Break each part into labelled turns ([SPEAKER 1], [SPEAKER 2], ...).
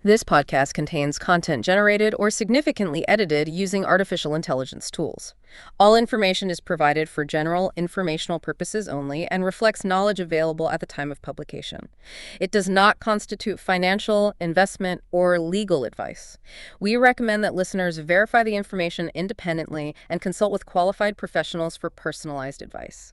[SPEAKER 1] This podcast contains content generated or significantly edited using artificial intelligence tools. All information is provided for general informational purposes only and reflects knowledge available at the time of publication. It does not constitute financial, investment, or legal advice. We recommend that listeners verify the information independently and consult with qualified professionals for personalized advice.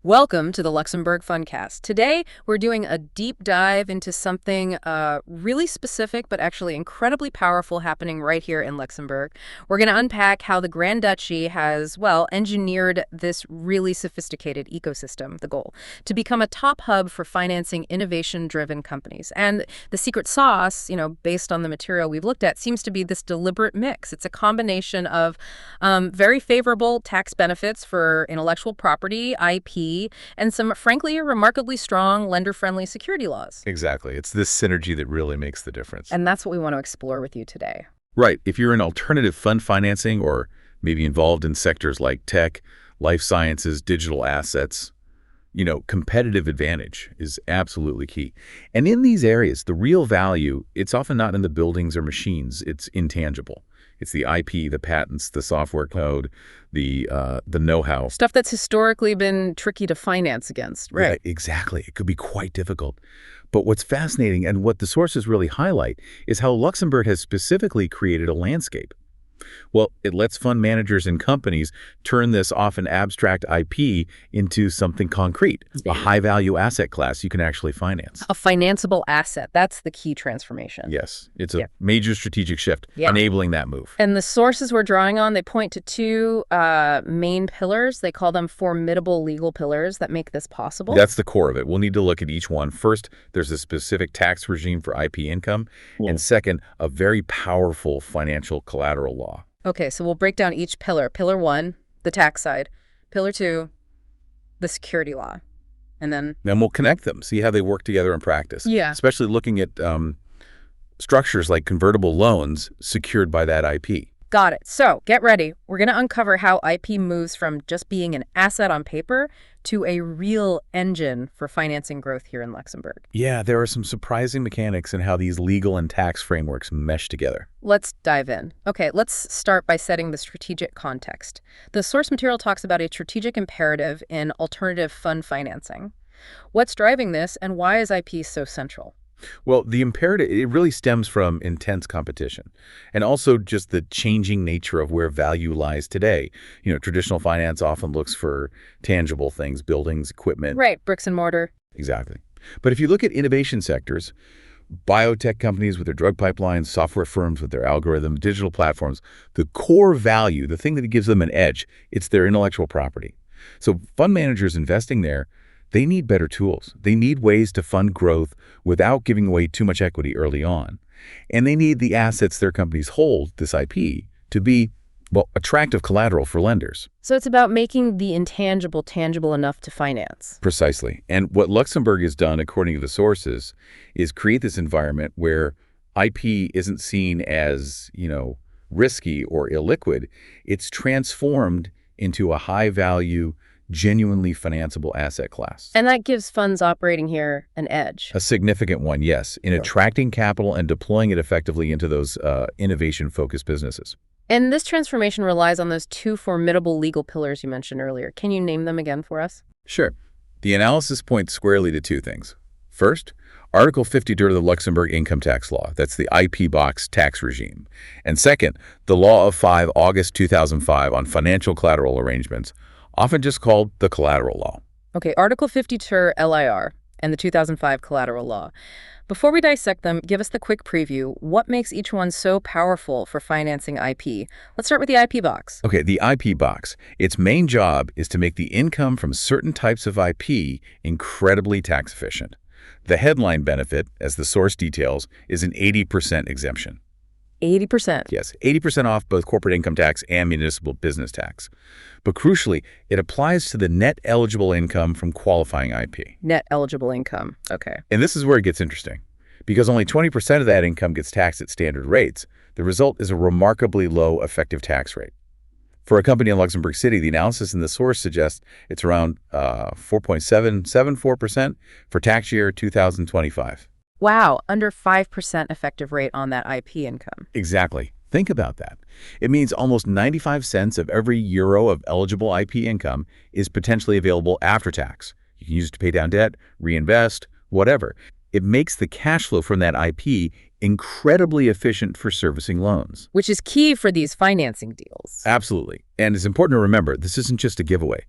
[SPEAKER 1] Welcome to the Luxembourg Fundcast. Today, we're doing a deep dive into something really specific, but actually incredibly powerful happening right here in Luxembourg. We're going to unpack how the Grand Duchy has, engineered this really sophisticated ecosystem, the goal, to become a top hub for financing innovation-driven companies. And the secret sauce, based on the material we've looked at, seems to be this deliberate mix. It's a combination of very favorable tax benefits for intellectual property, IP, and some, frankly, remarkably strong lender-friendly security laws.
[SPEAKER 2] Exactly. It's this synergy that really makes the difference.
[SPEAKER 1] And that's what we want to explore with you today.
[SPEAKER 2] Right. If you're in alternative fund financing or maybe involved in sectors like tech, life sciences, digital assets, competitive advantage is absolutely key. And in these areas, the real value, it's often not in the buildings or machines. It's intangible. It's the IP, the patents, the software code, the know-how.
[SPEAKER 1] Stuff that's historically been tricky to finance against, right?
[SPEAKER 2] Yeah, exactly. It could be quite difficult. But what's fascinating and what the sources really highlight is how Luxembourg has specifically created a landscape. Well, it lets fund managers and companies turn this often abstract IP into something concrete, a high-value asset class you can actually finance.
[SPEAKER 1] A financeable asset. That's the key transformation.
[SPEAKER 2] Yes, it's a major strategic shift, enabling that move.
[SPEAKER 1] And the sources we're drawing on, they point to two main pillars. They call them formidable legal pillars that make this possible.
[SPEAKER 2] That's the core of it. We'll need to look at each one. First, there's a specific tax regime for IP income. And second, a very powerful financial collateral law.
[SPEAKER 1] Okay, so we'll break down each pillar. Pillar 1, the tax side. Pillar 2, the security law. And then
[SPEAKER 2] we'll connect them, see how they work together in practice.
[SPEAKER 1] Yeah.
[SPEAKER 2] Especially looking at structures like convertible loans secured by that IP.
[SPEAKER 1] Got it. So get ready. We're going to uncover how IP moves from just being an asset on paper to a real engine for financing growth here in Luxembourg.
[SPEAKER 2] Yeah, there are some surprising mechanics in how these legal and tax frameworks mesh together.
[SPEAKER 1] Let's dive in. Okay, let's start by setting the strategic context. The source material talks about a strategic imperative in alternative fund financing. What's driving this, and why is IP so central?
[SPEAKER 2] Well, the imperative, it really stems from intense competition and also just the changing nature of where value lies today. Traditional finance often looks for tangible things, buildings, equipment.
[SPEAKER 1] Right, bricks and mortar.
[SPEAKER 2] Exactly. But if you look at innovation sectors, biotech companies with their drug pipelines, software firms with their algorithms, digital platforms, the core value, the thing that gives them an edge, it's their intellectual property. So fund managers investing there, they need better tools. They need ways to fund growth without giving away too much equity early on. And they need the assets their companies hold, this IP, to be, attractive collateral for lenders.
[SPEAKER 1] So it's about making the intangible tangible enough to finance.
[SPEAKER 2] Precisely. And what Luxembourg has done, according to the sources, is create this environment where IP isn't seen as, risky or illiquid. It's transformed into a high-value, genuinely financeable asset class.
[SPEAKER 1] And that gives funds operating here an edge.
[SPEAKER 2] A significant one, yes, in attracting capital and deploying it effectively into those innovation-focused businesses.
[SPEAKER 1] And this transformation relies on those two formidable legal pillars you mentioned earlier. Can you name them again for us?
[SPEAKER 2] Sure. The analysis points squarely to two things. First, Article 52 of the Luxembourg Income Tax Law. That's the IP box tax regime. And second, the Law of 5 August 2005 on financial collateral arrangements, often just called the Collateral Law.
[SPEAKER 1] Okay, Article 52 LIR and the 2005 Collateral Law. Before we dissect them, give us the quick preview. What makes each one so powerful for financing IP? Let's start with the IP box.
[SPEAKER 2] Okay, the IP box. Its main job is to make the income from certain types of IP incredibly tax efficient. The headline benefit, as the source details, is an 80% exemption.
[SPEAKER 1] 80%?
[SPEAKER 2] Yes, 80% off both corporate income tax and municipal business tax. But crucially, it applies to the net eligible income from qualifying IP.
[SPEAKER 1] Net eligible income. Okay.
[SPEAKER 2] And this is where it gets interesting. Because only 20% of that income gets taxed at standard rates, the result is a remarkably low effective tax rate. For a company in Luxembourg City, the analysis in the source suggests it's around 4.774% for tax year 2025.
[SPEAKER 1] Wow, under 5% effective rate on that IP income.
[SPEAKER 2] Exactly. Think about that. It means almost 95 cents of every euro of eligible IP income is potentially available after tax. You can use it to pay down debt, reinvest, whatever. It makes the cash flow from that IP incredibly efficient for servicing loans.
[SPEAKER 1] Which is key for these financing deals.
[SPEAKER 2] Absolutely. And it's important to remember, this isn't just a giveaway.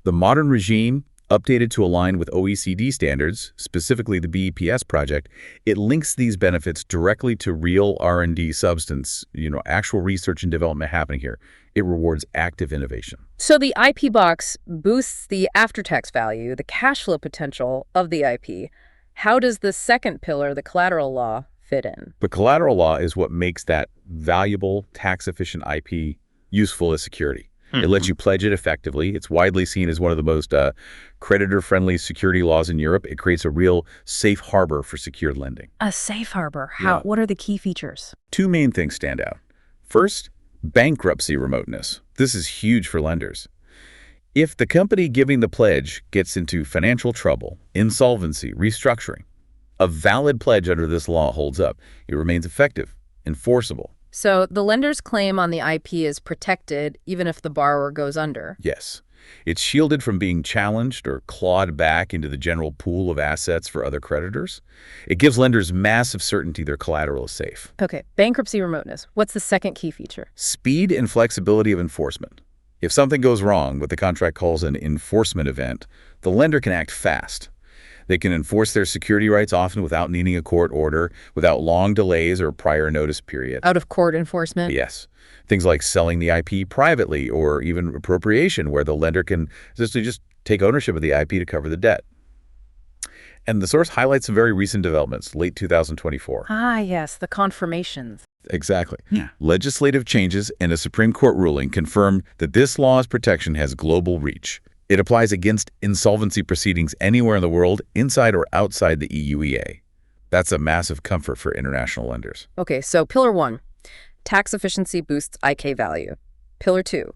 [SPEAKER 2] The modern regime, updated to align with OECD standards, specifically the BEPS project, it links these benefits directly to real R&D substance, actual research and development happening here. It rewards active innovation.
[SPEAKER 1] So the IP box boosts the after-tax value, the cash flow potential of the IP. How does the second pillar, the collateral law, fit in?
[SPEAKER 2] But collateral law is what makes that valuable, tax-efficient IP useful as security. It lets you pledge it effectively. It's widely seen as one of the most creditor-friendly security laws in Europe. It creates a real safe harbor for secured lending.
[SPEAKER 1] A safe harbor.
[SPEAKER 2] Yeah.
[SPEAKER 1] What are the key features?
[SPEAKER 2] Two main things stand out. First, bankruptcy remoteness. This is huge for lenders. If the company giving the pledge gets into financial trouble, insolvency, restructuring, a valid pledge under this law holds up. It remains effective, enforceable.
[SPEAKER 1] So the lender's claim on the IP is protected even if the borrower goes under.
[SPEAKER 2] Yes. It's shielded from being challenged or clawed back into the general pool of assets for other creditors. It gives lenders massive certainty their collateral is safe.
[SPEAKER 1] Okay, bankruptcy remoteness. What's the second key feature?
[SPEAKER 2] Speed and flexibility of enforcement. If something goes wrong, what the contract calls an enforcement event, the lender can act fast. They can enforce their security rights often without needing a court order, without long delays or prior notice period.
[SPEAKER 1] Out-of-court enforcement?
[SPEAKER 2] Yes. Things like selling the IP privately or even appropriation, where the lender can essentially just take ownership of the IP to cover the debt. And the source highlights some very recent developments, late 2024.
[SPEAKER 1] Ah, yes, the confirmations.
[SPEAKER 2] Exactly. Yeah. Legislative changes and a Supreme Court ruling confirm that this law's protection has global reach. It applies against insolvency proceedings anywhere in the world, inside or outside the EUEA. That's a massive comfort for international lenders.
[SPEAKER 1] Okay, so Pillar 1, tax efficiency boosts IK value. Pillar 2,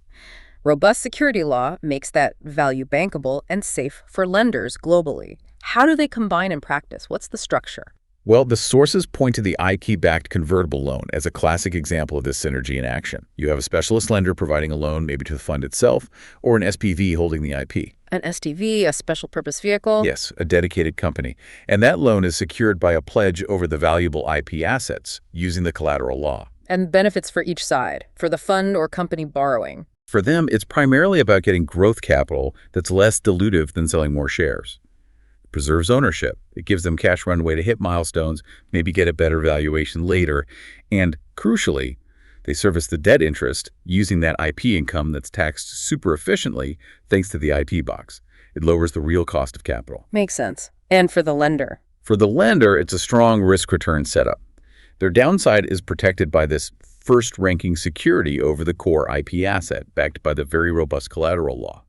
[SPEAKER 1] robust security law makes that value bankable and safe for lenders globally. How do they combine in practice? What's the structure?
[SPEAKER 2] Well, the sources point to the IK-backed convertible loan as a classic example of this synergy in action. You have a specialist lender providing a loan maybe to the fund itself, or an SPV holding the IP.
[SPEAKER 1] An STV, a special purpose vehicle?
[SPEAKER 2] Yes, a dedicated company. And that loan is secured by a pledge over the valuable IP assets using the collateral law.
[SPEAKER 1] And benefits for each side, for the fund or company borrowing.
[SPEAKER 2] For them, it's primarily about getting growth capital that's less dilutive than selling more shares. Preserves ownership. It gives them cash runway to hit milestones, maybe get a better valuation later. And crucially, they service the debt interest using that IP income that's taxed super efficiently thanks to the IP box. It lowers the real cost of capital.
[SPEAKER 1] Makes sense. And for the lender?
[SPEAKER 2] For the lender, it's a strong risk-return setup. Their downside is protected by this first-ranking security over the core IP asset, backed by the very robust collateral law.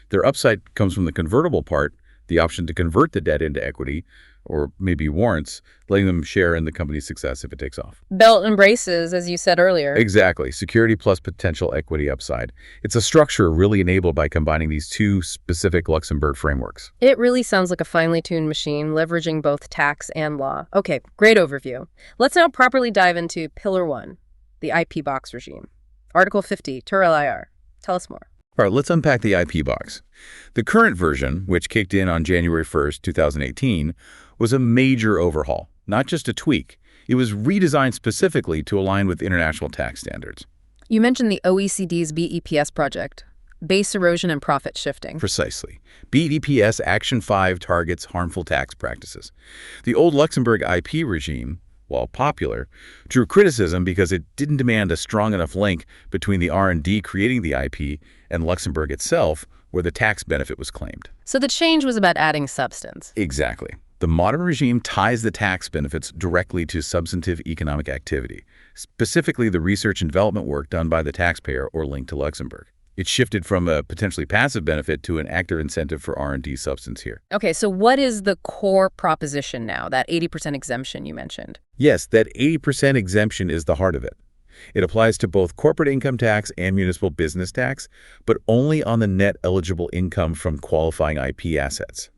[SPEAKER 2] Their upside comes from the convertible part, the option to convert the debt into equity, or maybe warrants, letting them share in the company's success if it takes off.
[SPEAKER 1] Belt and braces, as you said earlier.
[SPEAKER 2] Exactly. Security plus potential equity upside. It's a structure really enabled by combining these two specific Luxembourg frameworks.
[SPEAKER 1] It really sounds like a finely tuned machine, leveraging both tax and law. Okay, great overview. Let's now properly dive into Pillar 1, the IP box regime. Article 50, Turel IR. Tell us more.
[SPEAKER 2] All right, let's unpack the IP box. The current version, which kicked in on January 1st, 2018, was a major overhaul, not just a tweak. It was redesigned specifically to align with international tax standards.
[SPEAKER 1] You mentioned the OECD's BEPS project, base erosion and profit shifting.
[SPEAKER 2] Precisely. BEPS Action 5 targets harmful tax practices. The old Luxembourg IP regime, while popular, drew criticism because it didn't demand a strong enough link between the R&D creating the IP and Luxembourg itself, where the tax benefit was claimed.
[SPEAKER 1] So the change was about adding substance.
[SPEAKER 2] Exactly. The modern regime ties the tax benefits directly to substantive economic activity, specifically the research and development work done by the taxpayer or linked to Luxembourg. It shifted from a potentially passive benefit to an active incentive for R&D substance here.
[SPEAKER 1] Okay, so what is the core proposition now, that 80% exemption you mentioned?
[SPEAKER 2] Yes, that 80% exemption is the heart of it. It applies to both corporate income tax and municipal business tax, but only on the net eligible income from qualifying IP assets.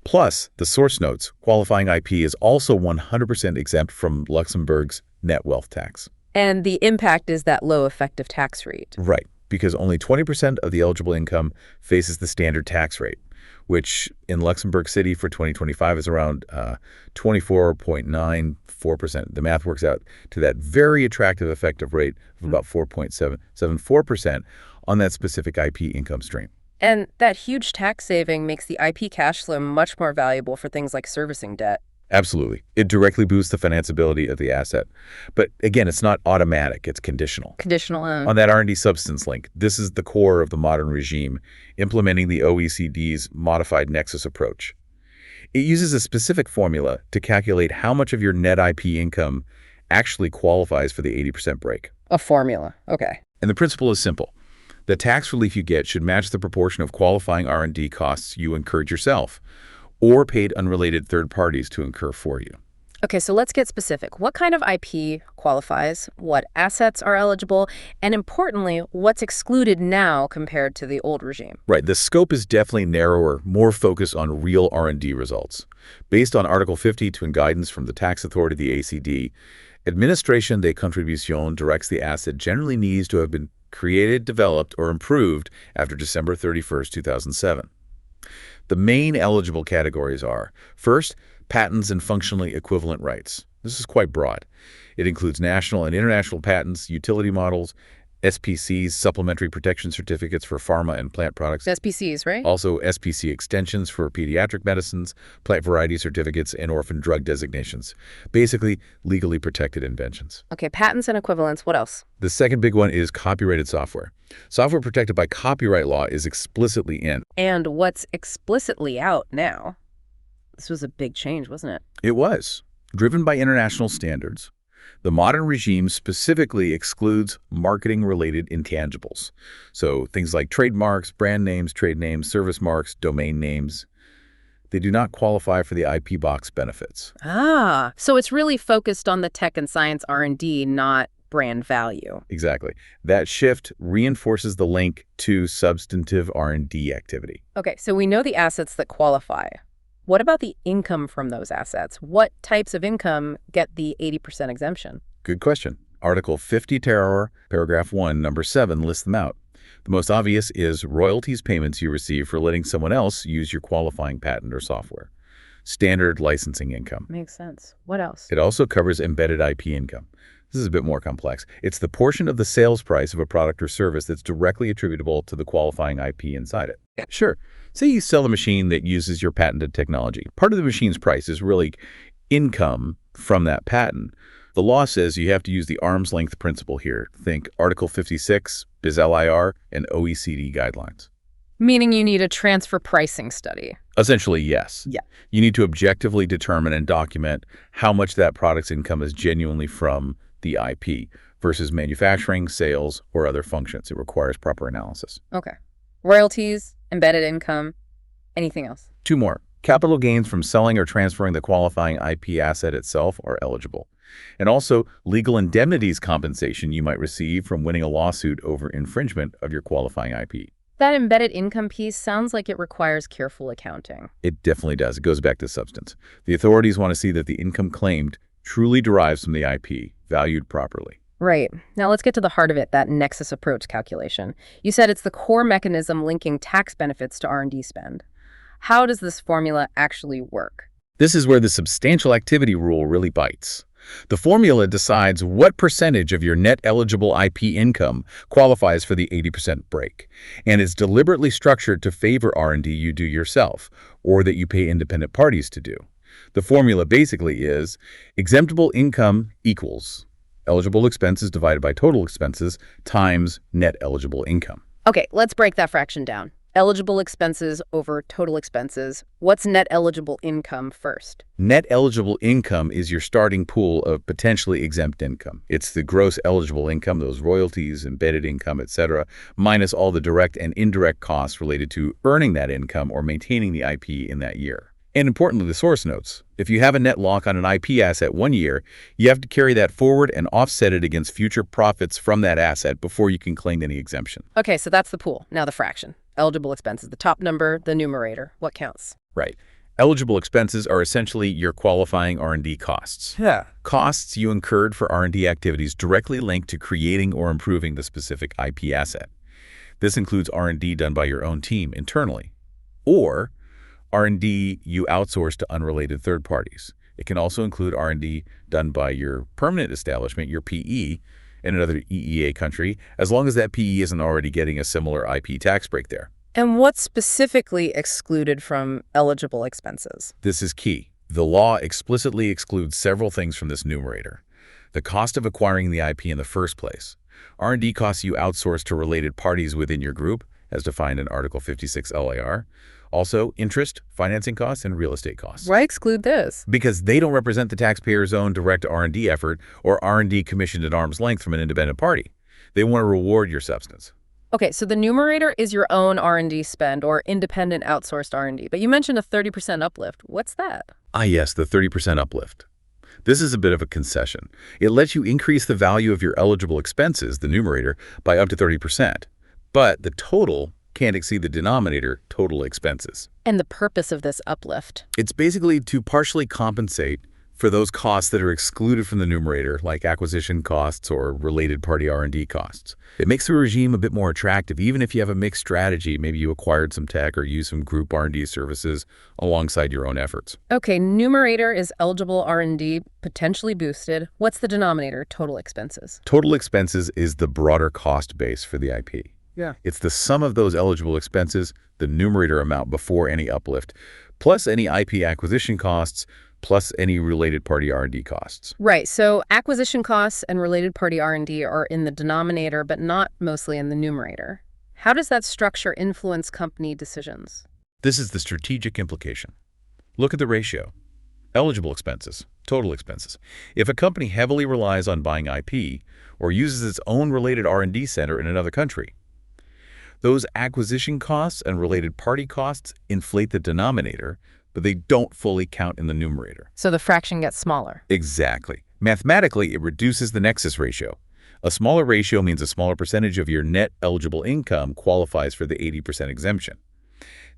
[SPEAKER 2] Plus, the source notes, qualifying IP is also 100% exempt from Luxembourg's net wealth tax.
[SPEAKER 1] And the impact is that low effective tax rate.
[SPEAKER 2] Right, because only 20% of the eligible income faces the standard tax rate, which in Luxembourg City for 2025 is around 24.94%. The math works out to that very attractive effective rate of about 4.774% on that specific IP income stream.
[SPEAKER 1] And that huge tax saving makes the IP cash flow much more valuable for things like servicing debt.
[SPEAKER 2] Absolutely. It directly boosts the financeability of the asset. But again, it's not automatic. It's conditional.
[SPEAKER 1] Conditional loan.
[SPEAKER 2] On that R&D substance link, this is the core of the modern regime, implementing the OECD's modified nexus approach. It uses a specific formula to calculate how much of your net IP income actually qualifies for the 80% break.
[SPEAKER 1] A formula. Okay.
[SPEAKER 2] And the principle is simple. The tax relief you get should match the proportion of qualifying R&D costs you incurred yourself, or paid unrelated third parties to incur for you.
[SPEAKER 1] Okay, so let's get specific. What kind of IP qualifies? What assets are eligible? And importantly, what's excluded now compared to the old regime?
[SPEAKER 2] Right, the scope is definitely narrower, more focused on real R&D results. Based on Article 52 and guidance from the tax authority, the ACD, Administration de Contribution directs the asset generally needs to have been created, developed, or improved after December 31st, 2007. The main eligible categories are, first, patents and functionally equivalent rights. This is quite broad. It includes national and international patents, utility models, SPCs, supplementary protection certificates for pharma and plant products.
[SPEAKER 1] SPCs, right?
[SPEAKER 2] Also, SPC extensions for pediatric medicines, plant variety certificates, and orphan drug designations. Basically, legally protected inventions.
[SPEAKER 1] Okay, patents and equivalents. What else?
[SPEAKER 2] The second big one is copyrighted software. Software protected by copyright law is explicitly in.
[SPEAKER 1] And what's explicitly out now? This was a big change, wasn't it?
[SPEAKER 2] It was. Driven by international standards, the modern regime specifically excludes marketing-related intangibles. So things like trademarks, brand names, trade names, service marks, domain names. They do not qualify for the IP box benefits.
[SPEAKER 1] Ah, so it's really focused on the tech and science R&D, not brand value.
[SPEAKER 2] Exactly. That shift reinforces the link to substantive R&D activity.
[SPEAKER 1] Okay, so we know the assets that qualify. What about the income from those assets? What types of income get the 80% exemption?
[SPEAKER 2] Good question. Article 50 Terror, paragraph 1, number 7 lists them out. The most obvious is royalties payments you receive for letting someone else use your qualifying patent or software. Standard licensing income.
[SPEAKER 1] Makes sense. What else?
[SPEAKER 2] It also covers embedded IP income. This is a bit more complex. It's the portion of the sales price of a product or service that's directly attributable to the qualifying IP inside it. Sure. Say you sell a machine that uses your patented technology. Part of the machine's price is really income from that patent. The law says you have to use the arm's length principle here. Think Article 56, BIS-LIR, and OECD guidelines.
[SPEAKER 1] Meaning you need a transfer pricing study.
[SPEAKER 2] Essentially, yes.
[SPEAKER 1] Yeah.
[SPEAKER 2] You need to objectively determine and document how much that product's income is genuinely from the IP versus manufacturing, sales, or other functions. It requires proper analysis.
[SPEAKER 1] Okay. Royalties, embedded income, anything else?
[SPEAKER 2] 2 more. Capital gains from selling or transferring the qualifying IP asset itself are eligible. And also, legal indemnities compensation you might receive from winning a lawsuit over infringement of your qualifying IP.
[SPEAKER 1] That embedded income piece sounds like it requires careful accounting.
[SPEAKER 2] It definitely does. It goes back to substance. The authorities want to see that the income claimed truly derives from the IP, valued properly.
[SPEAKER 1] Right. Now let's get to the heart of it, that nexus approach calculation. You said it's the core mechanism linking tax benefits to R&D spend. How does this formula actually work?
[SPEAKER 2] This is where the substantial activity rule really bites. The formula decides what percentage of your net eligible IP income qualifies for the 80% break, and is deliberately structured to favor R&D you do yourself, or that you pay independent parties to do. The formula basically is exemptable income equals eligible expenses divided by total expenses times net eligible income.
[SPEAKER 1] Okay, let's break that fraction down. Eligible expenses over total expenses. What's net eligible income first?
[SPEAKER 2] Net eligible income is your starting pool of potentially exempt income. It's the gross eligible income, those royalties, embedded income, etc., minus all the direct and indirect costs related to earning that income or maintaining the IP in that year. And importantly, the source notes. If you have a net lock on an IP asset 1 year, you have to carry that forward and offset it against future profits from that asset before you can claim any exemption.
[SPEAKER 1] Okay, so that's the pool. Now the fraction. Eligible expenses, the top number, the numerator. What counts?
[SPEAKER 2] Right. Eligible expenses are essentially your qualifying R&D costs.
[SPEAKER 3] Yeah.
[SPEAKER 2] Costs you incurred for R&D activities directly linked to creating or improving the specific IP asset. This includes R&D done by your own team internally, or R&D you outsource to unrelated third parties. It can also include R&D done by your permanent establishment, your PE, in another EEA country, as long as that PE isn't already getting a similar IP tax break there.
[SPEAKER 1] And what's specifically excluded from eligible expenses?
[SPEAKER 2] This is key. The law explicitly excludes several things from this numerator. The cost of acquiring the IP in the first place, R&D costs you outsource to related parties within your group, as defined in Article 56 LAR, also interest, financing costs, and real estate costs.
[SPEAKER 1] Why exclude this?
[SPEAKER 2] Because they don't represent the taxpayer's own direct R&D effort or R&D commissioned at arm's length from an independent party. They want to reward your substance.
[SPEAKER 1] Okay, so the numerator is your own R&D spend or independent outsourced R&D, but you mentioned a 30% uplift. What's that?
[SPEAKER 2] Yes, the 30% uplift. This is a bit of a concession. It lets you increase the value of your eligible expenses, the numerator, by up to 30%. But the total can't exceed the denominator, total expenses.
[SPEAKER 1] And the purpose of this uplift?
[SPEAKER 2] It's basically to partially compensate for those costs that are excluded from the numerator, like acquisition costs or related party R&D costs. It makes the regime a bit more attractive, even if you have a mixed strategy. Maybe you acquired some tech or used some group R&D services alongside your own efforts.
[SPEAKER 1] Okay, numerator is eligible R&D, potentially boosted. What's the denominator, total expenses?
[SPEAKER 2] Total expenses is the broader cost base for the IP.
[SPEAKER 3] Yeah.
[SPEAKER 2] It's the sum of those eligible expenses, the numerator amount before any uplift, plus any IP acquisition costs, plus any related party R&D costs.
[SPEAKER 1] Right, so acquisition costs and related party R&D are in the denominator, but not mostly in the numerator. How does that structure influence company decisions?
[SPEAKER 2] This is the strategic implication. Look at the ratio. Eligible expenses, total expenses. If a company heavily relies on buying IP or uses its own related R&D center in another country, those acquisition costs and related party costs inflate the denominator, but they don't fully count in the numerator.
[SPEAKER 1] So the fraction gets smaller.
[SPEAKER 2] Exactly. Mathematically, it reduces the nexus ratio. A smaller ratio means a smaller percentage of your net eligible income qualifies for the 80% exemption.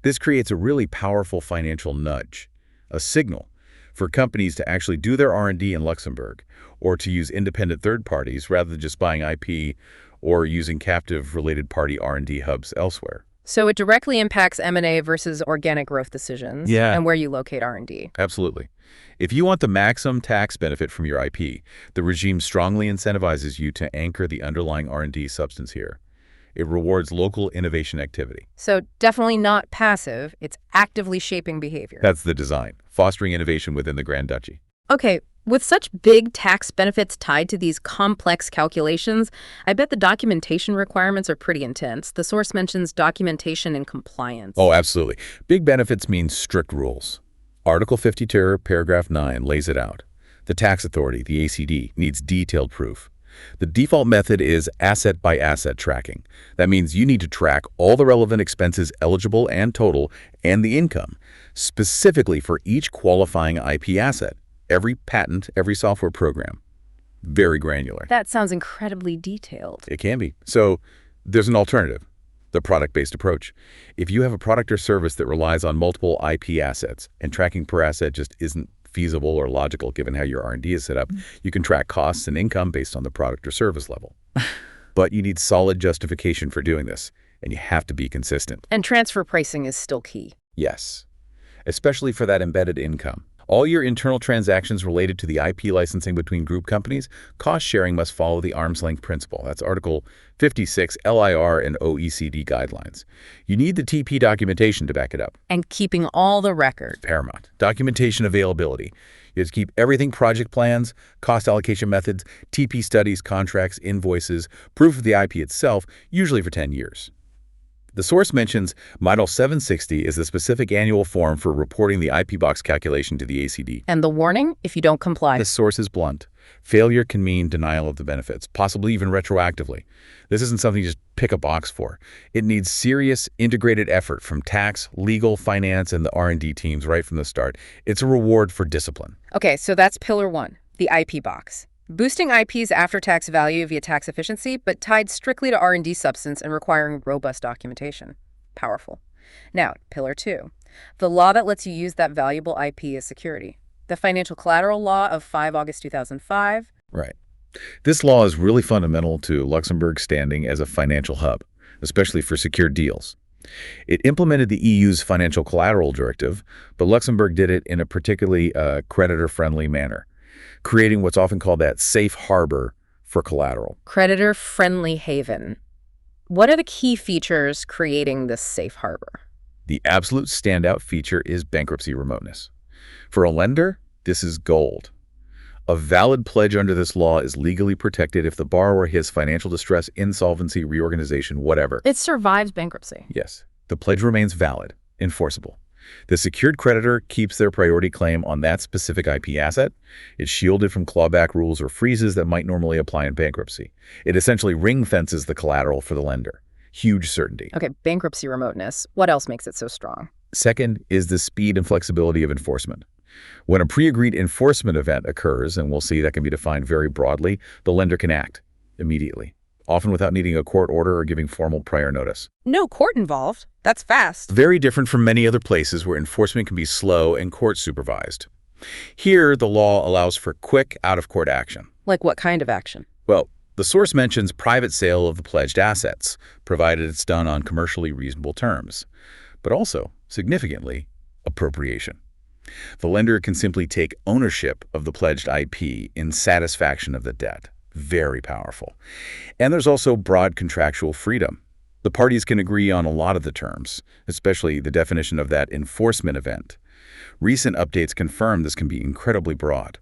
[SPEAKER 2] This creates a really powerful financial nudge, a signal for companies to actually do their R&D in Luxembourg or to use independent third parties rather than just buying IP or using captive related party R&D hubs elsewhere.
[SPEAKER 1] So it directly impacts M&A versus organic growth decisions and where you locate R&D.
[SPEAKER 2] Absolutely. If you want the maximum tax benefit from your IP, the regime strongly incentivizes you to anchor the underlying R&D substance here. It rewards local innovation activity.
[SPEAKER 1] So definitely not passive, it's actively shaping behavior.
[SPEAKER 2] That's the design, fostering innovation within the Grand Duchy.
[SPEAKER 1] Okay, with such big tax benefits tied to these complex calculations, I bet the documentation requirements are pretty intense. The source mentions documentation and compliance.
[SPEAKER 2] Oh, absolutely. Big benefits mean strict rules. Article 52, paragraph 9 lays it out. The tax authority, the ACD, needs detailed proof. The default method is asset-by-asset tracking. That means you need to track all the relevant expenses, eligible and total, and the income, specifically for each qualifying IP asset. Every patent, every software program. Very granular.
[SPEAKER 1] That sounds incredibly detailed.
[SPEAKER 2] It can be. So there's an alternative, the product-based approach. If you have a product or service that relies on multiple IP assets and tracking per asset just isn't feasible or logical given how your R&D is set up, you can track costs and income based on the product or service level. But you need solid justification for doing this, and you have to be consistent.
[SPEAKER 1] And transfer pricing is still key.
[SPEAKER 2] Yes, especially for that embedded income. All your internal transactions related to the IP licensing between group companies, cost sharing must follow the arm's length principle. That's Article 56 LIR and OECD guidelines. You need the TP documentation to back it up.
[SPEAKER 1] And keeping all the records.
[SPEAKER 2] Paramount. Documentation availability. You have to keep everything: project plans, cost allocation methods, TP studies, contracts, invoices, proof of the IP itself, usually for 10 years. The source mentions Model 760 is the specific annual form for reporting the IP box calculation to the ACD.
[SPEAKER 1] And the warning, if you don't comply.
[SPEAKER 2] The source is blunt. Failure can mean denial of the benefits, possibly even retroactively. This isn't something you just pick a box for. It needs serious, integrated effort from tax, legal, finance, and the R&D teams right from the start. It's a reward for discipline.
[SPEAKER 1] Okay, so that's pillar one, the IP box. Boosting IP's after-tax value via tax efficiency, but tied strictly to R&D substance and requiring robust documentation. Powerful. Now, pillar two, The law that lets you use that valuable IP as security. The Financial Collateral Law of 5 August 2005.
[SPEAKER 2] Right. This law is really fundamental to Luxembourg's standing as a financial hub, especially for secured deals. It implemented the EU's Financial Collateral Directive, but Luxembourg did it in a particularly creditor-friendly manner, creating what's often called that safe harbor for collateral.
[SPEAKER 1] Creditor-friendly haven. What are the key features creating this safe harbor?
[SPEAKER 2] The absolute standout feature is bankruptcy remoteness. For a lender, this is gold. A valid pledge under this law is legally protected if the borrower has financial distress, insolvency, reorganization, whatever.
[SPEAKER 1] It survives bankruptcy.
[SPEAKER 2] Yes, the pledge remains valid, enforceable. The secured creditor keeps their priority claim on that specific IP asset. It's shielded from clawback rules or freezes that might normally apply in bankruptcy. It essentially ring-fences the collateral for the lender. Huge certainty.
[SPEAKER 1] Okay, bankruptcy remoteness. What else makes it so strong?
[SPEAKER 2] Second is the speed and flexibility of enforcement. When a pre-agreed enforcement event occurs, and we'll see that can be defined very broadly, the lender can act immediately, often without needing a court order or giving formal prior notice.
[SPEAKER 1] No court involved. That's fast.
[SPEAKER 2] Very different from many other places where enforcement can be slow and court-supervised. Here, the law allows for quick, out-of-court action.
[SPEAKER 1] Like what kind of action?
[SPEAKER 2] Well, the source mentions private sale of the pledged assets, provided it's done on commercially reasonable terms, but also, significantly, appropriation. The lender can simply take ownership of the pledged IP in satisfaction of the debt. Very powerful. And there's also broad contractual freedom. The parties can agree on a lot of the terms, especially the definition of that enforcement event. Recent updates confirm this can be incredibly broad.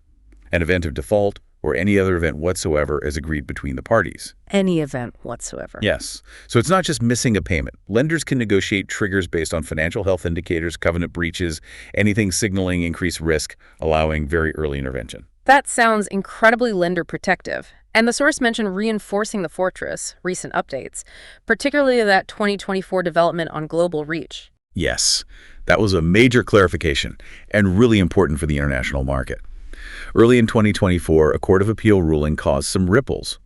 [SPEAKER 2] An event of default or any other event whatsoever is agreed between the parties.
[SPEAKER 1] Any event whatsoever.
[SPEAKER 2] Yes. So it's not just missing a payment. Lenders can negotiate triggers based on financial health indicators, covenant breaches, anything signaling increased risk, allowing very early intervention.
[SPEAKER 1] That sounds incredibly lender protective. And the source mentioned reinforcing the fortress, recent updates, particularly that 2024 development on global reach.
[SPEAKER 2] Yes, that was a major clarification and really important for the international market. Early in 2024, a Court of Appeal ruling caused some ripples.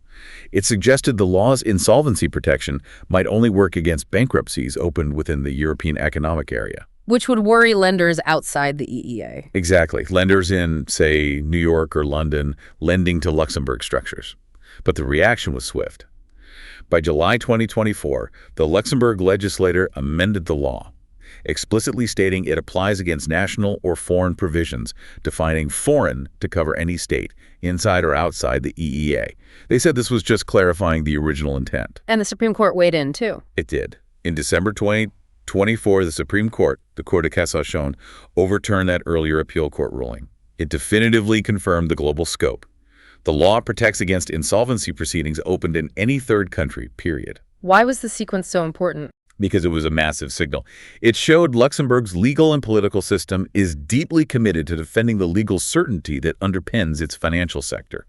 [SPEAKER 2] It suggested the law's insolvency protection might only work against bankruptcies opened within the European Economic Area.
[SPEAKER 1] Which would worry lenders outside the EEA.
[SPEAKER 2] Exactly. Lenders in, say, New York or London, lending to Luxembourg structures. But the reaction was swift. By July 2024, the Luxembourg legislature amended the law, explicitly stating it applies against national or foreign provisions, defining foreign to cover any state, inside or outside the EEA. They said this was just clarifying the original intent.
[SPEAKER 1] And the Supreme Court weighed in, too.
[SPEAKER 2] It did. In December 2024, the Supreme Court, the Cour de Cassation, overturned that earlier appeal court ruling. It definitively confirmed the global scope. The law protects against insolvency proceedings opened in any third country, period.
[SPEAKER 1] Why was the sequence so important?
[SPEAKER 2] Because it was a massive signal. It showed Luxembourg's legal and political system is deeply committed to defending the legal certainty that underpins its financial sector.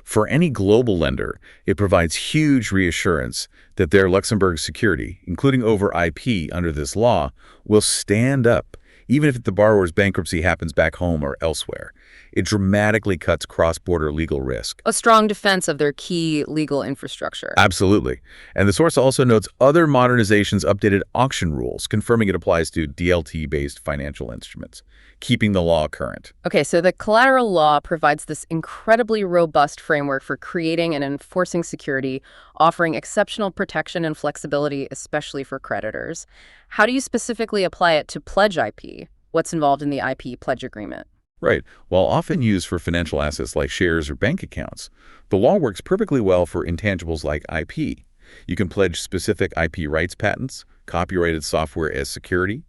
[SPEAKER 2] For any global lender, it provides huge reassurance that their Luxembourg security, including over IP under this law, will stand up, even if the borrower's bankruptcy happens back home or elsewhere. It dramatically cuts cross-border legal risk.
[SPEAKER 1] A strong defense of their key legal infrastructure.
[SPEAKER 2] Absolutely. And the source also notes other modernizations updated auction rules, confirming it applies to DLT-based financial instruments, keeping the law current.
[SPEAKER 1] Okay, so the collateral law provides this incredibly robust framework for creating and enforcing security, offering exceptional protection and flexibility, especially for creditors. How do you specifically apply it to pledge IP? What's involved in the IP pledge agreement?
[SPEAKER 2] Right. While often used for financial assets like shares or bank accounts, the law works perfectly well for intangibles like IP. You can pledge specific IP rights patents, copyrighted software as security.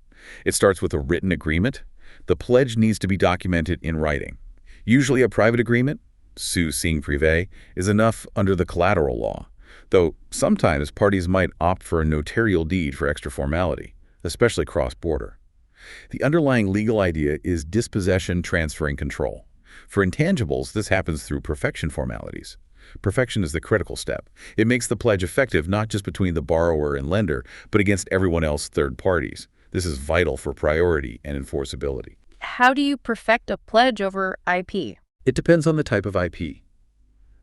[SPEAKER 2] It starts with a written agreement. The pledge needs to be documented in writing. Usually a private agreement, sui signe privé, is enough under the collateral law, though sometimes parties might opt for a notarial deed for extra formality, especially cross-border. The underlying legal idea is dispossession, transferring control. For intangibles, this happens through perfection formalities. Perfection is the critical step. It makes the pledge effective not just between the borrower and lender, but against everyone else, third parties. This is vital for priority and enforceability.
[SPEAKER 1] How do you perfect a pledge over IP?
[SPEAKER 2] It depends on the type of IP.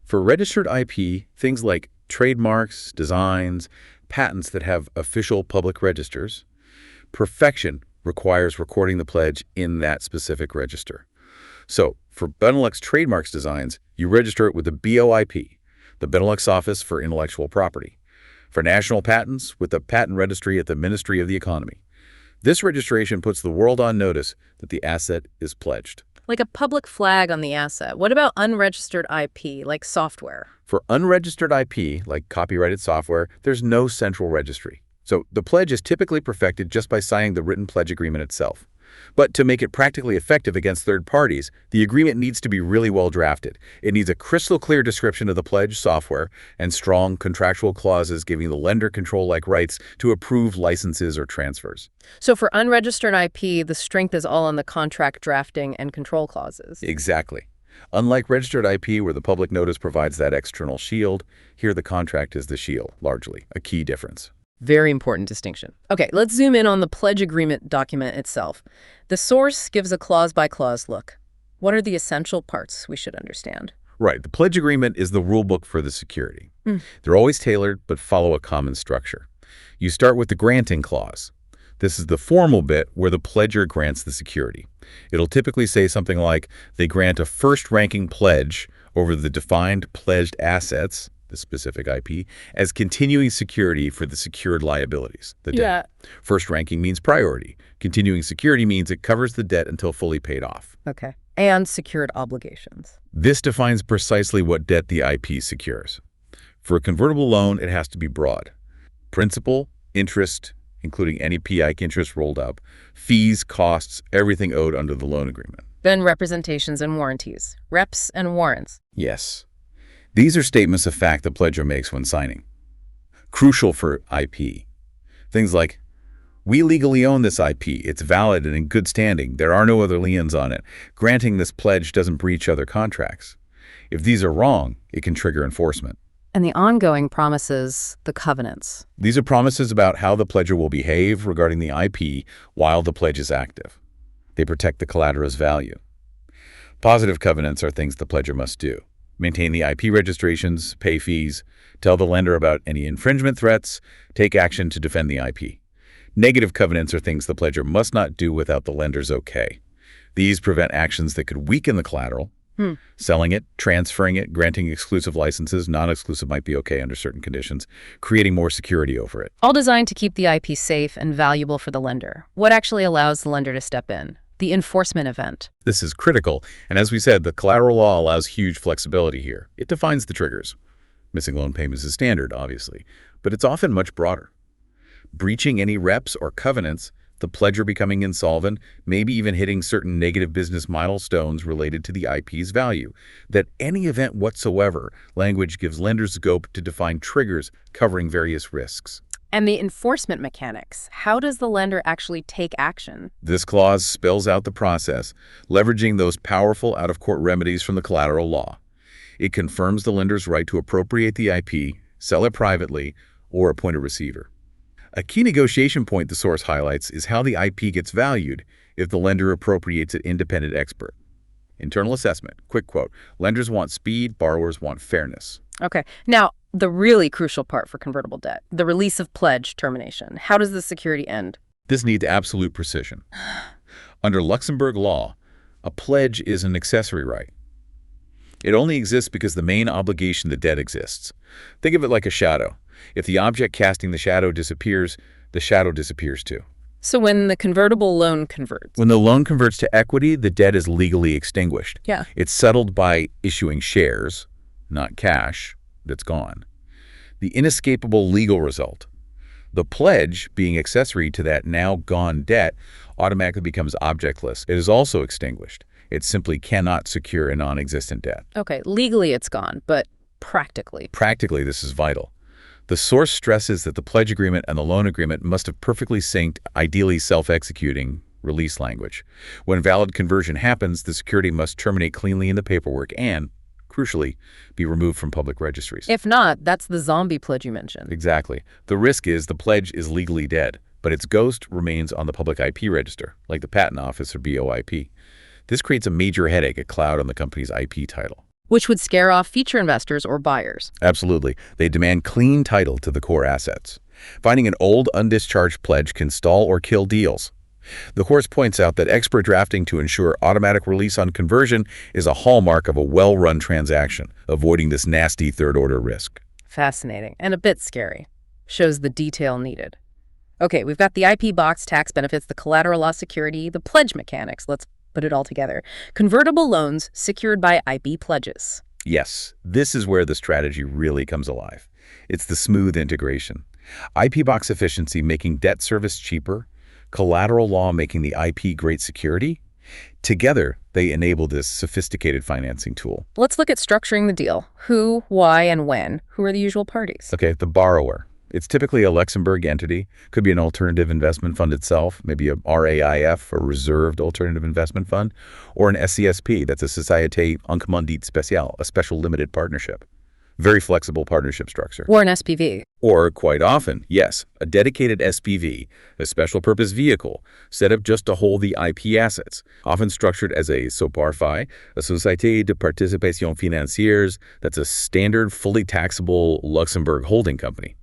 [SPEAKER 2] For registered IP, things like trademarks, designs, patents that have official public registers, perfection requires recording the pledge in that specific register. So, for Benelux trademarks designs, you register it with the BOIP, the Benelux Office for Intellectual Property. For national patents, with the Patent Registry at the Ministry of the Economy. This registration puts the world on notice that the asset is pledged.
[SPEAKER 1] Like a public flag on the asset. What about unregistered IP, like software?
[SPEAKER 2] For unregistered IP, like copyrighted software, there's no central registry. So the pledge is typically perfected just by signing the written pledge agreement itself. But to make it practically effective against third parties, the agreement needs to be really well drafted. It needs a crystal clear description of the pledge software and strong contractual clauses giving the lender control-like rights to approve licenses or transfers.
[SPEAKER 1] So for unregistered IP, the strength is all on the contract drafting and control clauses.
[SPEAKER 2] Exactly. Unlike registered IP, where the public notice provides that external shield, here the contract is the shield, largely, a key difference.
[SPEAKER 1] Very important distinction. Okay, let's zoom in on the pledge agreement document itself. The source gives a clause-by-clause look. What are the essential parts we should understand?
[SPEAKER 2] Right. The pledge agreement is the rule book for the security. They're always tailored, but follow a common structure. You start with the granting clause. This is the formal bit where the pledger grants the security. It'll typically say something like, they grant a first-ranking pledge over the defined pledged assets, the specific IP, as continuing security for the secured liabilities, the debt. First ranking means priority. Continuing security means it covers the debt until fully paid off.
[SPEAKER 1] Okay. And secured obligations.
[SPEAKER 2] This defines precisely what debt the IP secures. For a convertible loan, it has to be broad. Principal, interest, including any PIK interest rolled up, fees, costs, everything owed under the loan agreement.
[SPEAKER 1] Then representations and warranties, reps and warrants.
[SPEAKER 2] Yes. These are statements of fact the pledger makes when signing. Crucial for IP. Things like, we legally own this IP. It's valid and in good standing. There are no other liens on it. Granting this pledge doesn't breach other contracts. If these are wrong, it can trigger enforcement.
[SPEAKER 1] And the ongoing promises, the covenants.
[SPEAKER 2] These are promises about how the pledger will behave regarding the IP while the pledge is active. They protect the collateral's value. Positive covenants are things the pledger must do. Maintain the IP registrations, pay fees, tell the lender about any infringement threats, take action to defend the IP. Negative covenants are things the pledger must not do without the lender's okay. These prevent actions that could weaken the collateral. Selling it, transferring it, granting exclusive licenses, non-exclusive might be okay under certain conditions, creating more security over it.
[SPEAKER 1] All designed to keep the IP safe and valuable for the lender. What actually allows the lender to step in? The enforcement event.
[SPEAKER 2] This is critical, and as we said, the collateral law allows huge flexibility here. It defines the triggers. Missing loan payments is standard, obviously, but it's often much broader. Breaching any reps or covenants, the pledger becoming insolvent, maybe even hitting certain negative business milestones related to the IP's value. That any event whatsoever, language gives lenders scope to define triggers covering various risks.
[SPEAKER 1] And the enforcement mechanics. How does the lender actually take action?
[SPEAKER 2] This clause spells out the process, leveraging those powerful out-of-court remedies from the collateral law. It confirms the lender's right to appropriate the IP, sell it privately, or appoint a receiver. A key negotiation point the source highlights is how the IP gets valued if the lender appropriates an independent expert. Internal assessment, quick quote, lenders want speed, borrowers want fairness.
[SPEAKER 1] Okay. Now, the really crucial part for convertible debt, the release of pledge termination. How does the security end?
[SPEAKER 2] This needs absolute precision. Under Luxembourg law, a pledge is an accessory right. It only exists because the main obligation, the debt, exists. Think of it like a shadow. If the object casting the shadow disappears too.
[SPEAKER 1] So when the convertible loan converts?
[SPEAKER 2] When the loan converts to equity, the debt is legally extinguished.
[SPEAKER 1] Yeah.
[SPEAKER 2] It's settled by issuing shares, not cash, that's gone. The inescapable legal result. The pledge, being accessory to that now gone debt, automatically becomes objectless. It is also extinguished. It simply cannot secure a non-existent debt.
[SPEAKER 1] Okay, legally it's gone, but practically?
[SPEAKER 2] Practically, this is vital. The source stresses that the pledge agreement and the loan agreement must have perfectly synced, ideally self-executing, release language. When valid conversion happens, the security must terminate cleanly in the paperwork and, crucially, be removed from public registries.
[SPEAKER 1] If not, that's the zombie pledge you mentioned.
[SPEAKER 2] Exactly. The risk is the pledge is legally dead, but its ghost remains on the public IP register, like the Patent Office or BOIP. This creates a major headache, a cloud on the company's IP title.
[SPEAKER 1] Which would scare off future investors or buyers.
[SPEAKER 2] Absolutely. They demand clean title to the core assets. Finding an old, undischarged pledge can stall or kill deals. The course points out that expert drafting to ensure automatic release on conversion is a hallmark of a well-run transaction, avoiding this nasty third-order risk.
[SPEAKER 1] Fascinating and a bit scary. Shows the detail needed. Okay, we've got the IP box, tax benefits, the collateral law security, the pledge mechanics. Let's put it all together. Convertible loans secured by IP pledges.
[SPEAKER 2] Yes, this is where the strategy really comes alive. It's the smooth integration. IP box efficiency making debt service cheaper, collateral law making the IP great security. Together, they enable this sophisticated financing tool.
[SPEAKER 1] Let's look at structuring the deal. Who, why, and when. Who are the usual parties?
[SPEAKER 2] Okay, the borrower. It's typically a Luxembourg entity, could be an alternative investment fund itself, maybe a RAIF, or Reserved Alternative Investment Fund, or an SCSP, that's a Société Uncommandite Spéciale, a special limited partnership. Very flexible partnership structure.
[SPEAKER 1] Or an SPV.
[SPEAKER 2] Or, quite often, yes, a dedicated SPV, a special purpose vehicle, set up just to hold the IP assets, often structured as a SOPARFI, a Société de Participation Financière, that's a standard, fully taxable Luxembourg holding company.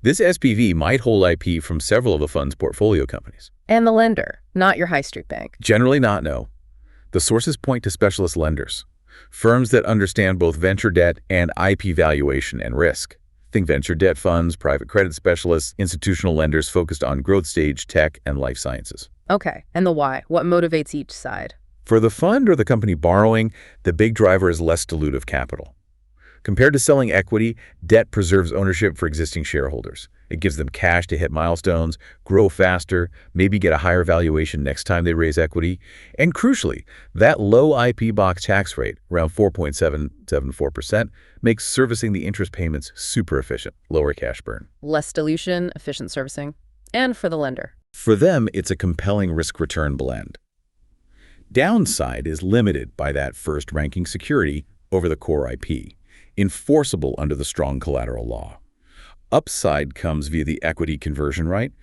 [SPEAKER 2] This SPV might hold IP from several of the fund's portfolio companies.
[SPEAKER 1] And the lender, not your high street bank.
[SPEAKER 2] Generally not, no. The sources point to specialist lenders, firms that understand both venture debt and IP valuation and risk. Think venture debt funds, private credit specialists, institutional lenders focused on growth stage, tech, and life sciences.
[SPEAKER 1] Okay, and the why? What motivates each side?
[SPEAKER 2] For the fund or the company borrowing, the big driver is less dilutive capital. Compared to selling equity, debt preserves ownership for existing shareholders. It gives them cash to hit milestones, grow faster, maybe get a higher valuation next time they raise equity. And crucially, that low IP box tax rate, around 4.774%, makes servicing the interest payments super efficient, lower cash burn.
[SPEAKER 1] Less dilution, efficient servicing. And for the lender?
[SPEAKER 2] For them, it's a compelling risk-return blend. Downside is limited by that first-ranking security over the core IP, enforceable under the strong collateral law. Upside comes via the equity conversion right,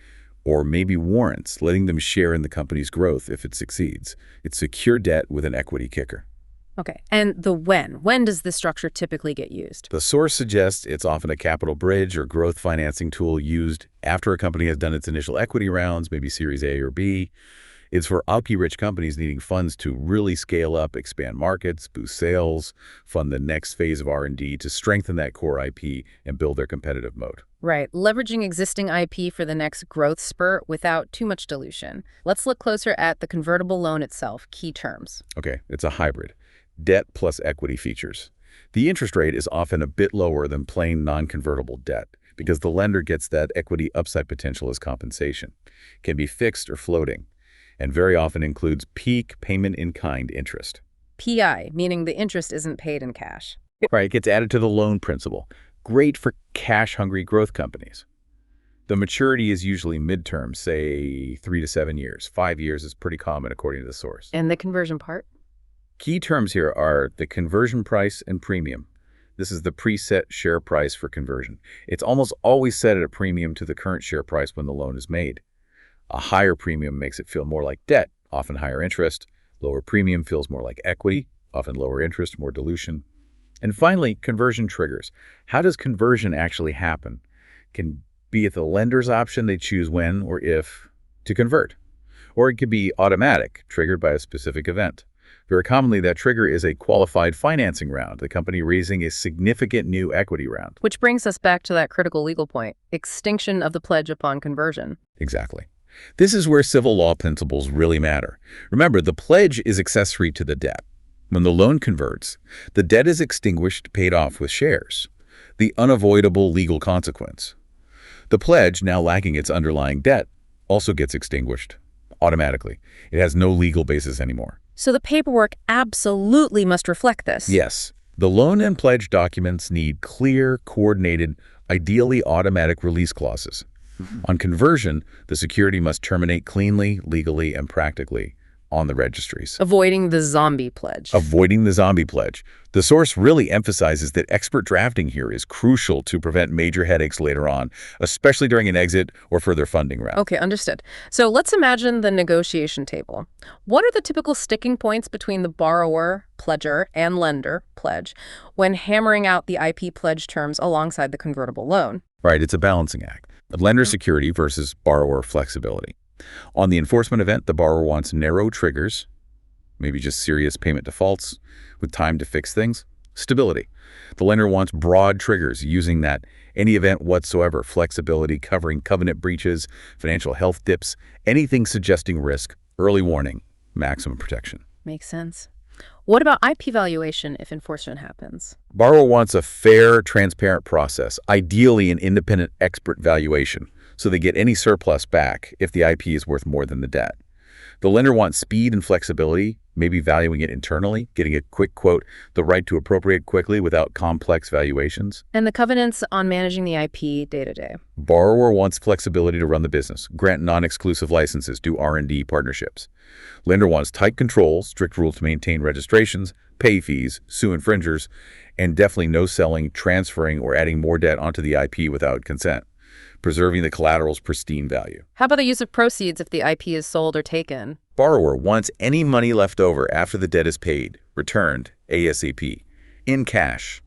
[SPEAKER 2] or maybe warrants, letting them share in the company's growth if it succeeds. It's secure debt with an equity kicker.
[SPEAKER 1] Okay, and the when? When does this structure typically get used?
[SPEAKER 2] The source suggests it's often a capital bridge or growth financing tool used after a company has done its initial equity rounds, maybe Series A or B. It's for IP-rich companies needing funds to really scale up, expand markets, boost sales, fund the next phase of R&D to strengthen that core IP and build their competitive moat.
[SPEAKER 1] Right, leveraging existing IP for the next growth spurt without too much dilution. Let's look closer at the convertible loan itself, key terms.
[SPEAKER 2] Okay, it's a hybrid. Debt plus equity features. The interest rate is often a bit lower than plain non-convertible debt because the lender gets that equity upside potential as compensation. It can be fixed or floating, and very often includes peak payment-in-kind interest.
[SPEAKER 1] PI, meaning the interest isn't paid in cash.
[SPEAKER 2] Right, it gets added to the loan principal. Great for cash-hungry growth companies. The maturity is usually midterm, say 3 to 7 years. 5 years is pretty common according to the source.
[SPEAKER 1] And the conversion part?
[SPEAKER 2] Key terms here are the conversion price and premium. This is the preset share price for conversion. It's almost always set at a premium to the current share price when the loan is made. A higher premium makes it feel more like debt, often higher interest. Lower premium feels more like equity, often lower interest, more dilution. And finally, conversion triggers. How does conversion actually happen? Can be at the lender's option, they choose when or if to convert. Or it could be automatic, triggered by a specific event. Very commonly, that trigger is a qualified financing round, the company raising a significant new equity round.
[SPEAKER 1] Which brings us back to that critical legal point, extinction of the pledge upon conversion.
[SPEAKER 2] Exactly. This is where civil law principles really matter. Remember, the pledge is accessory to the debt. When the loan converts, the debt is extinguished, paid off with shares, the unavoidable legal consequence. The pledge, now lacking its underlying debt, also gets extinguished automatically. It has no legal basis anymore.
[SPEAKER 1] So the paperwork absolutely must reflect this.
[SPEAKER 2] Yes. The loan and pledge documents need clear, coordinated, ideally automatic release clauses. On conversion, the security must terminate cleanly, legally, and practically on the registries.
[SPEAKER 1] Avoiding the zombie pledge.
[SPEAKER 2] Avoiding the zombie pledge. The source really emphasizes that expert drafting here is crucial to prevent major headaches later on, especially during an exit or further funding round.
[SPEAKER 1] Okay, understood. So let's imagine the negotiation table. What are the typical sticking points between the borrower, pledger, and lender, pledge, when hammering out the IP pledge terms alongside the convertible loan?
[SPEAKER 2] Right, it's a balancing act. Lender security versus borrower flexibility. On the enforcement event, the borrower wants narrow triggers, maybe just serious payment defaults with time to fix things. Stability. The lender wants broad triggers using that any event whatsoever, flexibility covering covenant breaches, financial health dips, anything suggesting risk, early warning, maximum protection.
[SPEAKER 1] Makes sense. What about IP valuation if enforcement happens?
[SPEAKER 2] Borrower wants a fair, transparent process, ideally an independent expert valuation, so they get any surplus back if the IP is worth more than the debt. The lender wants speed and flexibility, maybe valuing it internally, getting a quick quote, the right to appropriate quickly without complex valuations.
[SPEAKER 1] And the covenants on managing the IP day-to-day.
[SPEAKER 2] Borrower wants flexibility to run the business, grant non-exclusive licenses, do R&D partnerships. Lender wants tight controls, strict rules to maintain registrations, pay fees, sue infringers, and definitely no selling, transferring, or adding more debt onto the IP without consent, preserving the collateral's pristine value.
[SPEAKER 1] How about the use of proceeds if the IP is sold or taken?
[SPEAKER 2] Borrower wants any money left over after the debt is paid, returned, ASAP, in cash.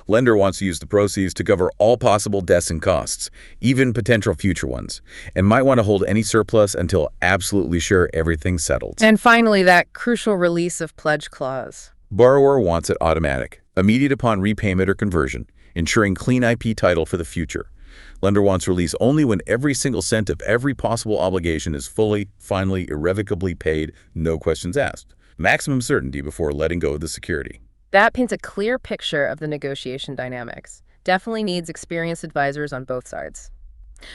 [SPEAKER 2] Lender wants to use the proceeds to cover all possible debts and costs, even potential future ones, and might want to hold any surplus until absolutely sure everything's settled.
[SPEAKER 1] And finally, that crucial release of pledge clause.
[SPEAKER 2] Borrower wants it automatic, immediate upon repayment or conversion, ensuring clean IP title for the future. Lender wants release only when every single cent of every possible obligation is fully, finally, irrevocably paid, no questions asked. Maximum certainty before letting go of the security.
[SPEAKER 1] That paints a clear picture of the negotiation dynamics. Definitely needs experienced advisors on both sides.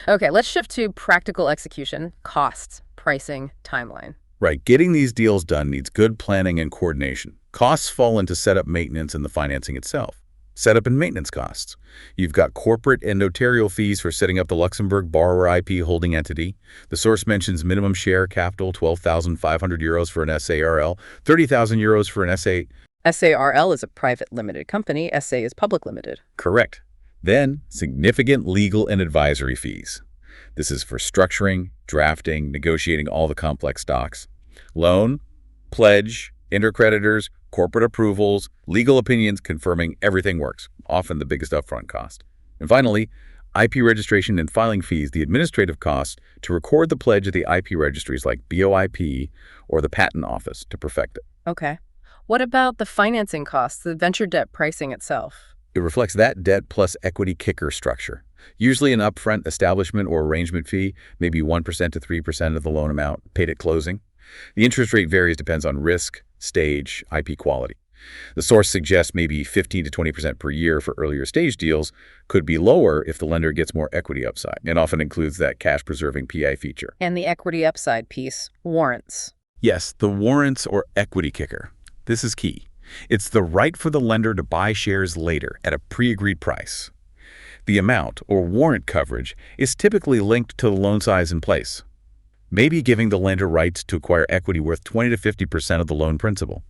[SPEAKER 1] Okay, let's shift to practical execution, costs, pricing, timeline.
[SPEAKER 2] Right, getting these deals done needs good planning and coordination. Costs fall into setup, maintenance, and the financing itself. Setup and maintenance costs. You've got corporate and notarial fees for setting up the Luxembourg borrower IP holding entity. The source mentions minimum share capital, 12,500 euros for an SARL, 30,000 euros for an SA.
[SPEAKER 1] SARL is a private limited company. SA is public limited.
[SPEAKER 2] Correct. Then, significant legal and advisory fees. This is for structuring, drafting, negotiating all the complex docs. Loan, pledge, intercreditors, corporate approvals, legal opinions confirming everything works, often the biggest upfront cost. And finally, IP registration and filing fees, the administrative costs to record the pledge at the IP registries like BOIP or the Patent Office to perfect it.
[SPEAKER 1] Okay. What about the financing costs, the venture debt pricing itself?
[SPEAKER 2] It reflects that debt plus equity kicker structure. Usually an upfront establishment or arrangement fee, maybe 1% to 3% of the loan amount, paid at closing. The interest rate varies, depends on risk, stage, IP quality. The source suggests maybe 15 to 20% per year for earlier stage deals, could be lower if the lender gets more equity upside, and often includes that cash-preserving PI feature.
[SPEAKER 1] And the equity upside piece, warrants.
[SPEAKER 2] Yes, the warrants or equity kicker. This is key. It's the right for the lender to buy shares later at a pre-agreed price. The amount, or warrant coverage, is typically linked to the loan size in place, maybe giving the lender rights to acquire equity worth 20 to 50% of the loan principal.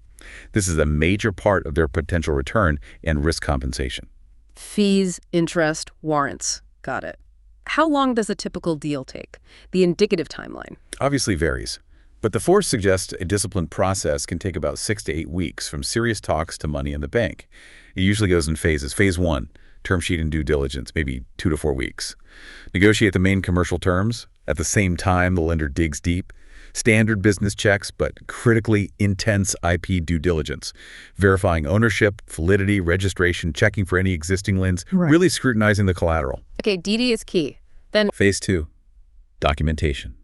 [SPEAKER 2] This is a major part of their potential return and risk compensation.
[SPEAKER 1] Fees, interest, warrants. Got it. How long does a typical deal take? The indicative timeline.
[SPEAKER 2] Obviously varies, but the force suggests a disciplined process can take about 6 to 8 weeks from serious talks to money in the bank. It usually goes in phases. Phase 1, term sheet and due diligence, maybe 2 to 4 weeks. Negotiate the main commercial terms. At the same time, the lender digs deep. Standard business checks, but critically intense IP due diligence, verifying ownership, validity, registration, checking for any existing liens, really scrutinizing the collateral.
[SPEAKER 1] Okay, DD is key. Then
[SPEAKER 2] Phase 2, documentation.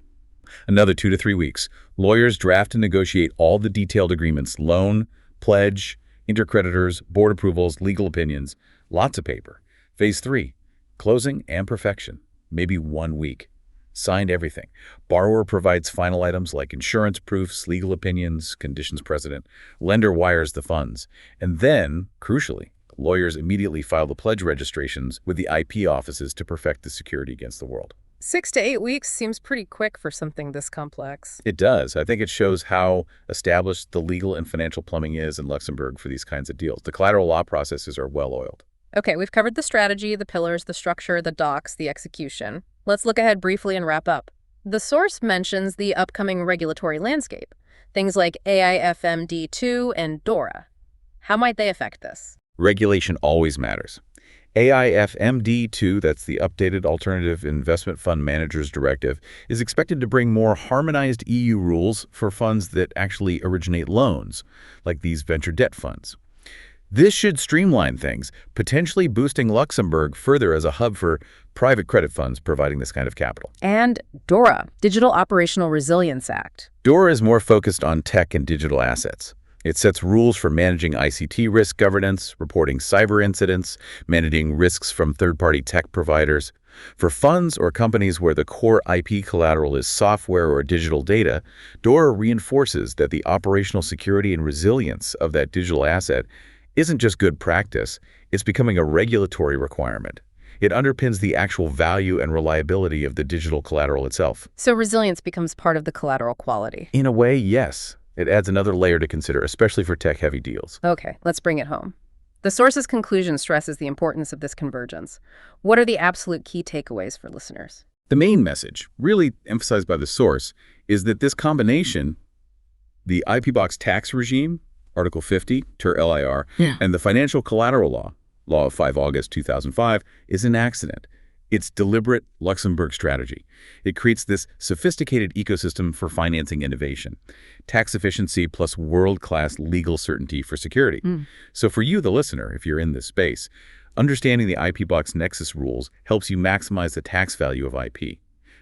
[SPEAKER 2] Another 2 to 3 weeks. Lawyers draft and negotiate all the detailed agreements, loan, pledge, intercreditors, board approvals, legal opinions, lots of paper. Phase 3, closing and perfection, maybe 1 week. Signed everything. Borrower provides final items like insurance proofs, legal opinions, conditions precedent. Lender wires the funds. And then, crucially, lawyers immediately file the pledge registrations with the IP offices to perfect the security against the world.
[SPEAKER 1] 6 to 8 weeks seems pretty quick for something this complex.
[SPEAKER 2] It does. I think it shows how established the legal and financial plumbing is in Luxembourg for these kinds of deals. The collateral law processes are well-oiled.
[SPEAKER 1] Okay, we've covered the strategy, the pillars, the structure, the docs, the execution. Let's look ahead briefly and wrap up. The source mentions the upcoming regulatory landscape, things like AIFMD2 and DORA. How might they affect this?
[SPEAKER 2] Regulation always matters. AIFMD2, that's the Updated Alternative Investment Fund Managers Directive, is expected to bring more harmonized EU rules for funds that actually originate loans, like these venture debt funds. This should streamline things, potentially boosting Luxembourg further as a hub for private credit funds providing this kind of capital.
[SPEAKER 1] And DORA, Digital Operational Resilience Act.
[SPEAKER 2] DORA is more focused on tech and digital assets. It sets rules for managing ICT risk governance, reporting cyber incidents, managing risks from third-party tech providers. For funds or companies where the core IP collateral is software or digital data, DORA reinforces that the operational security and resilience of that digital asset isn't just good practice, it's becoming a regulatory requirement. It underpins the actual value and reliability of the digital collateral itself.
[SPEAKER 1] So resilience becomes part of the collateral quality.
[SPEAKER 2] In a way, yes. It adds another layer to consider, especially for tech-heavy deals.
[SPEAKER 1] Okay, let's bring it home. The source's conclusion stresses the importance of this convergence. What are the absolute key takeaways for listeners?
[SPEAKER 2] The main message, really emphasized by the source, is that this combination, the IP box tax regime, Article 50, TER LIR, and the Financial Collateral Law, Law of 5 August 2005, is an accident. It's deliberate Luxembourg strategy. It creates this sophisticated ecosystem for financing innovation, tax efficiency plus world-class legal certainty for security. So for you, the listener, if you're in this space, understanding the IP box nexus rules helps you maximize the tax value of IP.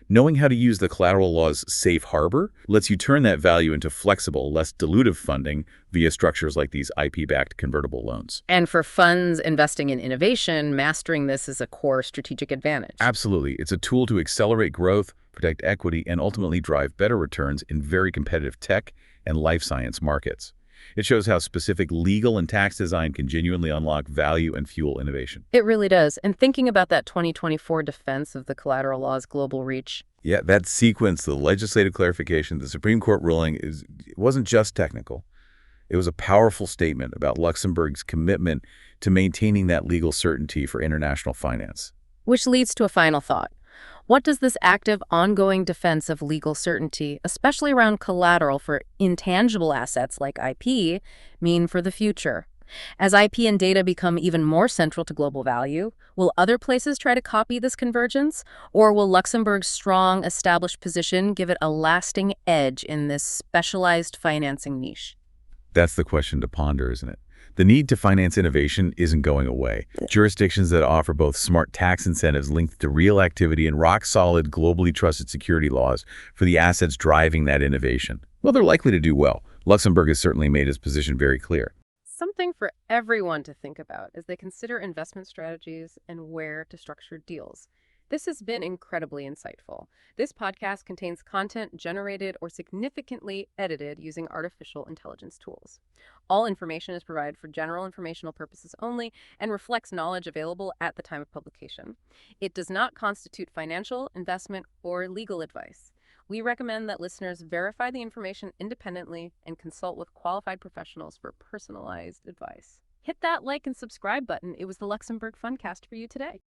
[SPEAKER 2] Knowing how to use the collateral law's safe harbor lets you turn that value into flexible, less dilutive funding via structures like these IP-backed convertible loans.
[SPEAKER 1] And for funds investing in innovation, mastering this is a core strategic advantage.
[SPEAKER 2] Absolutely. It's a tool to accelerate growth, protect equity, and ultimately drive better returns in very competitive tech and life science markets. It shows how specific legal and tax design can genuinely unlock value and fuel innovation.
[SPEAKER 1] It really does. And thinking about that 2024 defense of the collateral law's global reach.
[SPEAKER 2] Yeah, that sequence, the legislative clarification, the Supreme Court ruling, it wasn't just technical. It was a powerful statement about Luxembourg's commitment to maintaining that legal certainty for international finance.
[SPEAKER 1] Which leads to a final thought. What does this active, ongoing defense of legal certainty, especially around collateral for intangible assets like IP, mean for the future? As IP and data become even more central to global value, will other places try to copy this convergence? Or will Luxembourg's strong, established position give it a lasting edge in this specialized financing niche?
[SPEAKER 2] That's the question to ponder, isn't it? The need to finance innovation isn't going away. Jurisdictions that offer both smart tax incentives linked to real activity and rock-solid, globally trusted security laws for the assets driving that innovation, well, they're likely to do well. Luxembourg has certainly made its position very clear.
[SPEAKER 1] Something for everyone to think about as they consider investment strategies and where to structure deals. This has been incredibly insightful. This podcast contains content generated or significantly edited using artificial intelligence tools. All information is provided for general informational purposes only and reflects knowledge available at the time of publication. It does not constitute financial, investment, or legal advice. We recommend that listeners verify the information independently and consult with qualified professionals for personalized advice. Hit that like and subscribe button. It was the Luxembourg Fundcast for you today.